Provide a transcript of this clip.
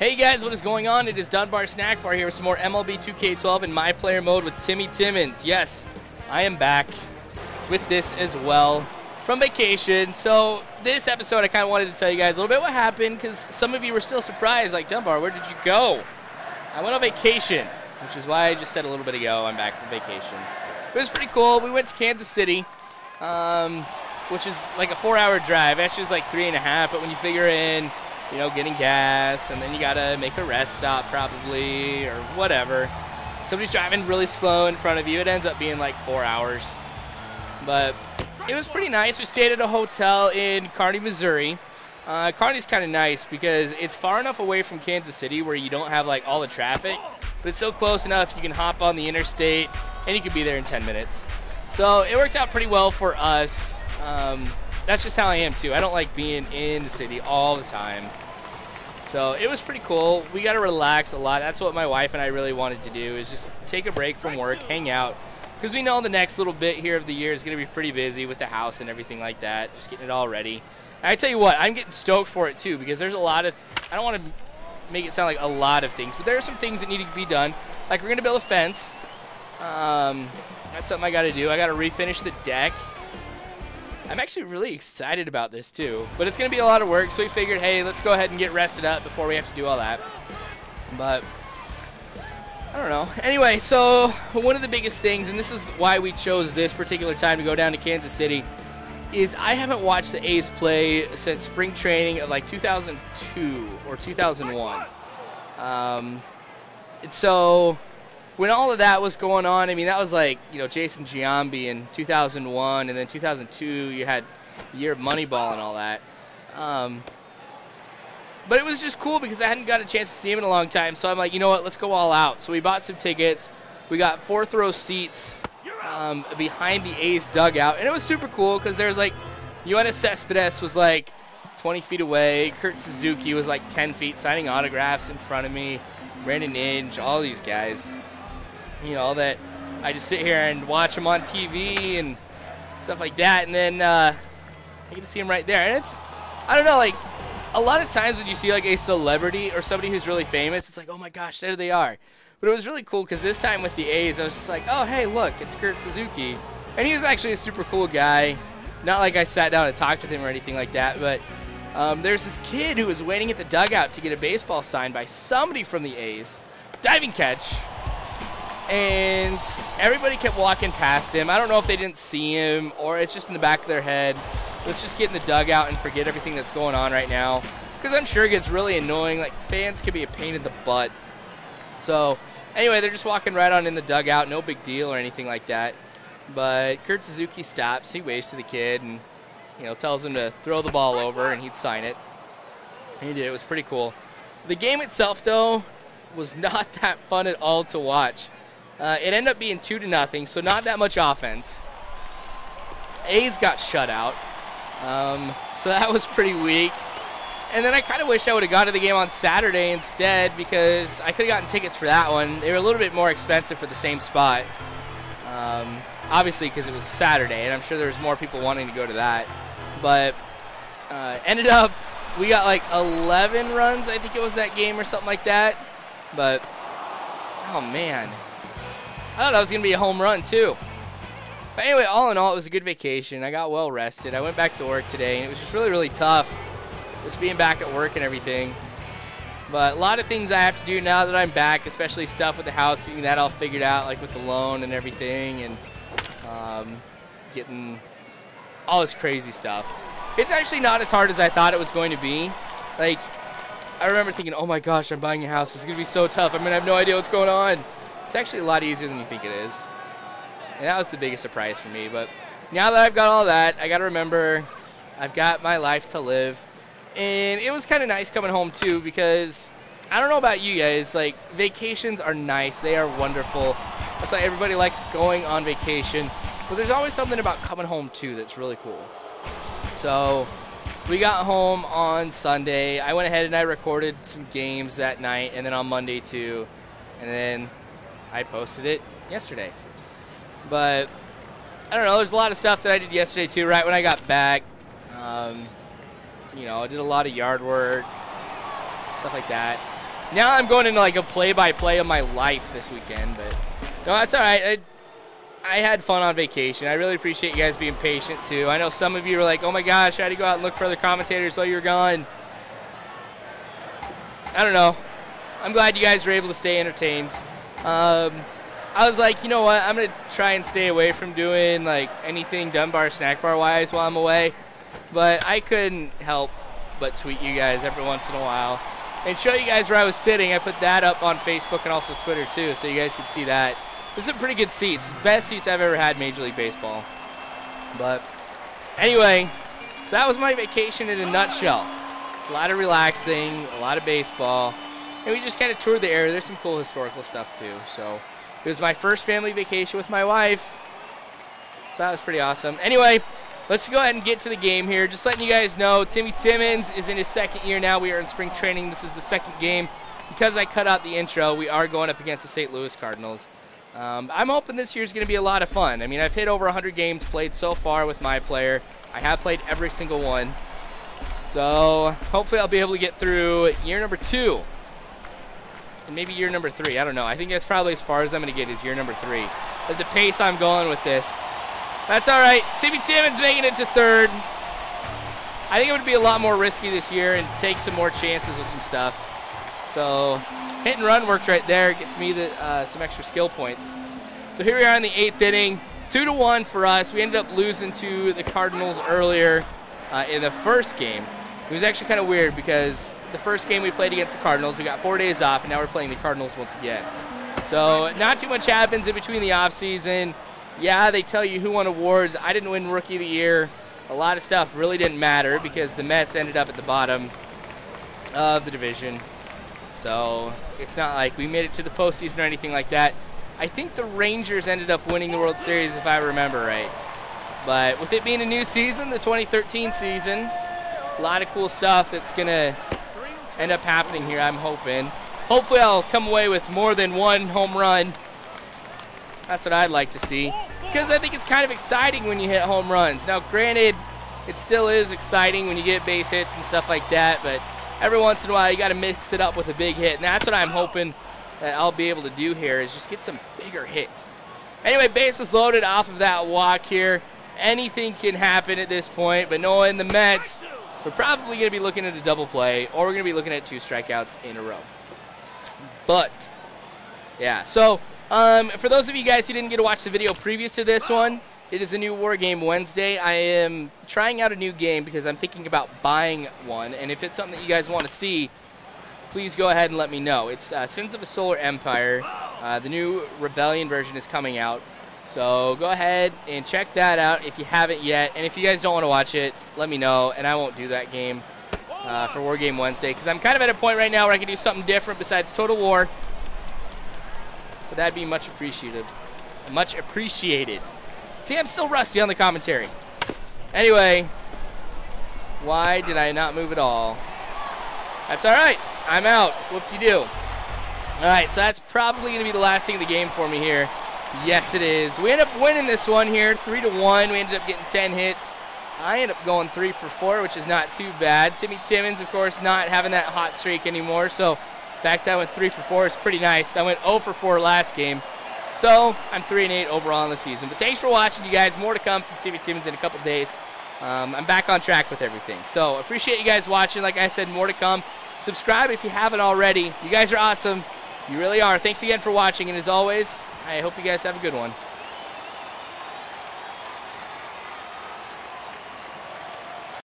Hey guys, what is going on? It is Dunbar Snack Bar here with some more MLB 2K12 in my player mode with Timmy Timmons. Yes, I am back with this as well from vacation. So this episode I kind of wanted to tell you guys a little bit what happened because some of you were still surprised, like, Dunbar, where did you go? I went on vacation, which is why I just said a little bit ago I'm back from vacation. It was pretty cool. We went to Kansas City, which is like a 4-hour drive. Actually, it's like 3.5, but when you figure in, you know, getting gas, and then you gotta make a rest stop probably, or whatever. Somebody's driving really slow in front of you. It ends up being like 4 hours. But it was pretty nice. We stayed at a hotel in Kearney, Missouri. Kearney's kind of nice because it's far enough away from Kansas City where you don't have like all the traffic, but it's still close enough you can hop on the interstate and you can be there in 10 minutes. So it worked out pretty well for us. That's just how I am too. I don't like being in the city all the time. So it was pretty cool. We got to relax a lot. That's what my wife and I really wanted to do, is just take a break from work, hang out. Because we know the next little bit here of the year is going to be pretty busy with the house and everything like that. Just getting it all ready. And I tell you what, I'm getting stoked for it too, because there's a lot of, I don't want to make it sound like a lot of things, but there are some things that need to be done. Like we're going to build a fence. That's something I got to do. I got to refinish the deck. I'm actually really excited about this too, but it's going to be a lot of work, so we figured, hey, let's go ahead and get rested up before we have to do all that. But I don't know. Anyway, so one of the biggest things, and this is why we chose this particular time to go down to Kansas City, is I haven't watched the A's play since spring training of like 2002 or 2001. And so when all of that was going on, I mean, that was like, you know, Jason Giambi in 2001, and then 2002 you had the year of Moneyball and all that. But it was just cool because I hadn't got a chance to see him in a long time, so I'm like, you know what, let's go all out. So we bought some tickets. We got 4th-row seats behind the A's dugout, and it was super cool because there's like, Yoenis Cespedes was like 20 feet away. Kurt Suzuki was like 10 feet signing autographs in front of me. Brandon Inge, all these guys. You know, that I just sit here and watch them on TV and stuff like that, and then I get to see them right there. And it's, I don't know, like, a lot of times when you see like a celebrity or somebody who's really famous, it's like, oh my gosh, there they are. But it was really cool because this time with the A's, I was just like, oh, hey, look, it's Kurt Suzuki. And he was actually a super cool guy. Not like I sat down and talked with him or anything like that, but there's this kid who was waiting at the dugout to get a baseball signed by somebody from the A's. Diving catch. And everybody kept walking past him. I don't know if they didn't see him or it's just in the back of their head. Let's just get in the dugout and forget everything that's going on right now. Because I'm sure it gets really annoying. Like, fans can be a pain in the butt. So, anyway, they're just walking right on in the dugout. No big deal or anything like that. But Kurt Suzuki stops. He waves to the kid and, you know, tells him to throw the ball over and he'd sign it. And he did. It was pretty cool. The game itself, though, was not that fun at all to watch. It ended up being 2-0, so not that much offense. A's got shut out, so that was pretty weak. And then I kind of wish I would have gone to the game on Saturday instead because I could have gotten tickets for that one. They were a little bit more expensive for the same spot, obviously because it was Saturday, and I'm sure there was more people wanting to go to that. But ended up, we got like 11 runs, I think it was that game or something like that. But, oh man. I thought that was going to be a home run, too. But anyway, all in all, it was a good vacation. I got well rested. I went back to work today, and it was just really, really tough just being back at work and everything. But a lot of things I have to do now that I'm back, especially stuff with the house, getting that all figured out, like with the loan and everything, and getting all this crazy stuff. It's actually not as hard as I thought it was going to be. Like, I remember thinking, oh my gosh, I'm buying a house. It's going to be so tough. I'm going to have no idea what's going on. It's actually a lot easier than you think it is. And that was the biggest surprise for me. But now that I've got all that, I got to remember I've got my life to live. And it was kind of nice coming home, too, because I don't know about you guys. Like, vacations are nice. They are wonderful. That's why everybody likes going on vacation. But there's always something about coming home, too, that's really cool. So we got home on Sunday. I went ahead and I recorded some games that night, and then on Monday, too. And then I posted it yesterday. But I don't know, there's a lot of stuff that I did yesterday too, right when I got back. You know, I did a lot of yard work, stuff like that. Now I'm going into like a play-by-play of my life this weekend, but no, that's all right. I had fun on vacation. I really appreciate you guys being patient too. I know some of you were like, oh my gosh, I had to go out and look for other commentators while you were gone. I don't know. I'm glad you guys were able to stay entertained. I was like, you know what? I'm going to try and stay away from doing like anything Dunbar snack bar wise while I'm away. But I couldn't help but tweet you guys every once in a while and show you guys where I was sitting. I put that up on Facebook and also Twitter too, so you guys can see that. There's some pretty good seats. Best seats I've ever had in Major League Baseball. But anyway, so that was my vacation in a nutshell. A lot of relaxing, a lot of baseball, and we just kind of toured the area. There's some cool historical stuff too. So it was my first family vacation with my wife, so that was pretty awesome. Anyway, let's go ahead and get to the game here. Just letting you guys know, Timmy Timmons is in his second year now. We are in spring training. This is the second game. Because I cut out the intro, we are going up against the St. Louis Cardinals. I'm hoping this year's going to be a lot of fun. I mean, I've hit over 100 games played so far with my player. I have played every single one. So hopefully I'll be able to get through year number 2 and maybe year number 3. I don't know. I think that's probably as far as I'm going to get is year number 3. At the pace I'm going with this. That's all right. Timmy Timmons making it to third. I think it would be a lot more risky this year and take some more chances with some stuff. So hit and run worked right there. Gets me some extra skill points. So here we are in the 8th inning. 2-1 for us. We ended up losing to the Cardinals earlier in the first game. It was actually kind of weird because the first game we played against the Cardinals, we got 4 days off, and now we're playing the Cardinals once again. So not too much happens in between the offseason. Yeah, they tell you who won awards. I didn't win Rookie of the Year. A lot of stuff really didn't matter because the Mets ended up at the bottom of the division. So it's not like we made it to the postseason or anything like that. I think the Rangers ended up winning the World Series if I remember right. But with it being a new season, the 2013 season, a lot of cool stuff that's going to end up happening here, I'm hoping. Hopefully I'll come away with more than one home run. That's what I'd like to see. Because I think it's kind of exciting when you hit home runs. Now, granted, it still is exciting when you get base hits and stuff like that, but every once in a while you got to mix it up with a big hit. And that's what I'm hoping that I'll be able to do here is just get some bigger hits. Anyway, bases loaded off of that walk here. Anything can happen at this point, but knowing the Mets, we're probably going to be looking at a double play, or we're going to be looking at 2 strikeouts in a row. But, yeah, so for those of you guys who didn't get to watch the video previous to this one, it is a new War Game Wednesday. I am trying out a new game because I'm thinking about buying one, and if it's something that you guys want to see, please go ahead and let me know. It's Sins of a Solar Empire. The new Rebellion version is coming out. So go ahead and check that out if you haven't yet. And if you guys don't want to watch it, let me know, and I won't do that game for War Game Wednesday because I'm kind of at a point right now where I can do something different besides Total War. But that'd be much appreciated. Much appreciated. See, I'm still rusty on the commentary. Anyway, why did I not move at all? That's all right. I'm out. Whoop-de-doo. All right, so that's probably going to be the last thing of the game for me here. Yes, it is. We ended up winning this one here, 3-1. We ended up getting 10 hits. I ended up going 3 for 4, which is not too bad. Timmy Timmons, of course, not having that hot streak anymore. So, the fact that I went 3 for 4 is pretty nice. I went 0 for 4 last game. So, I'm 3-8 overall in the season. But thanks for watching, you guys. More to come from Timmy Timmons in a couple days. I'm back on track with everything. So, appreciate you guys watching. Like I said, more to come. Subscribe if you haven't already. You guys are awesome. You really are. Thanks again for watching. And as always, I hope you guys have a good one.